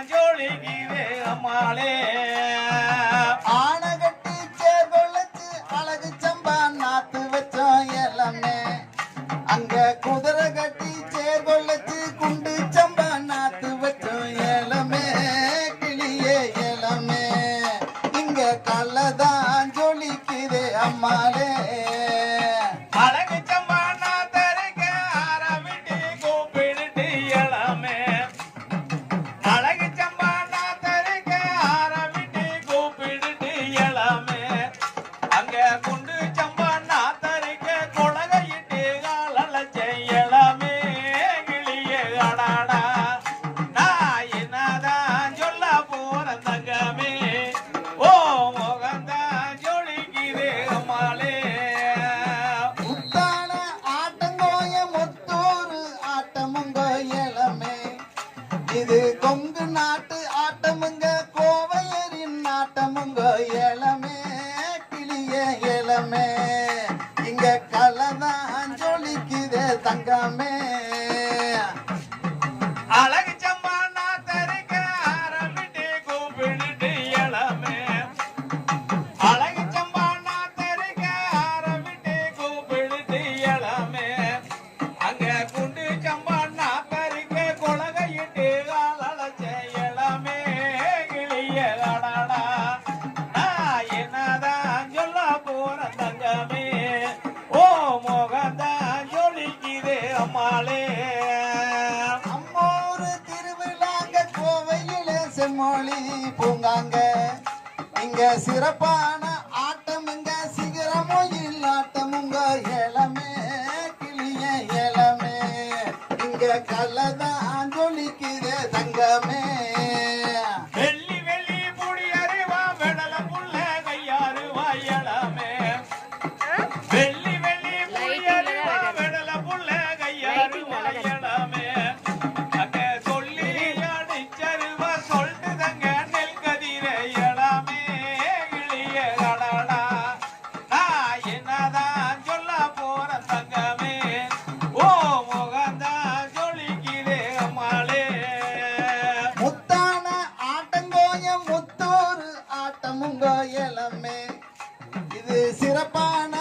ஜோலிக்குதே அம்மாளே ஆனகட்டி சேர்வளைச்சு அழகு சம்பா நாத்து வச்சோம் எல்லாமே அங்க குதிரை கட்டி சேர்வளைச்சு குண்டு சம்பா நாத்து வச்சோம் எல்லாமே கிளியே எல்லாமே இங்க கள்ளதான் ஜொலிக்குதே அம்மாளே அழகு சம்பா நாத்தருக்க ஆரம்பிட்டு கூப்பிடுட்டு எல்லாமே அழகு சம்பா நாத்தருக்க ஆரம்பிட்டு கூப்பிடுட்டு எல்லாமே அங்க குண்டு சம்பா நாத்தருக்க கொலகையிட்டு காலச்ச எல்லாமே கிளியே அடாடா நான் என்னதான் சொல்ல போற தங்கமே ஓ முகந்தான் ஜொலிக்குதே அம்மாளே முத்தான ஆட்டங்கோய முத்தூரு ஆட்டமுங்க இளமே இது கொங்கு நாட்டு ஆட்டமுங்க கோவையரின் ஆட்டமுங்க இளமே கிளிய இளமே இங்க கலதான் ஜொலிக்குதே தங்கமே அழகு சம்பா நாத்தருக்க ஆரம்பிட்டு கூப்பிடுட்டு எல்லாமே அழகு சம்பா நாத்தருக்க ஆரம்பிட்டு கூப்பிடுட்டு எல்லாமே அங்க குண்டு சம்பா நாத்தருக்க கொலகையிட்டு காலச்ச எல்லாமே கிளிய அடாடா நான் என்னதான் சொல்ல போற தங்கமே ஓ முகந்தான் ஜொலிக்குதே அம்மாளே அம்மோரு திருவிழாங்க கோவையில செம்மொழி பூங்காங்க இங்க சிறப்பான ஆட்டமுங்க சிகரமும் இல்லாட்டமுங்க இளமே கிளிய இளமே இங்க கள்ளதான் ஜொலிக்குதே தங்கமே வெள்ளி வெள்ளி புடி அறிவா வெடல புள்ள கையாறுவா இளமே வெள்ளி வெள்ளி புடி அறிவா வெடல புள்ள கையாறுவா இளமே அங்க சொல்லி அடிச்சருவா சொல்லிட்டு தங்க நெல் கதிர இளமே கிளிய கடடா நான் என்னதான் சொல்ல போற தங்கமே ஓ முகந்தான் ஜொலிக்குதே அம்மாளே முத்தான ஆட்டங்கோய முத்தூரு ஆட்டமுங்க இளமே இது சிறப்பான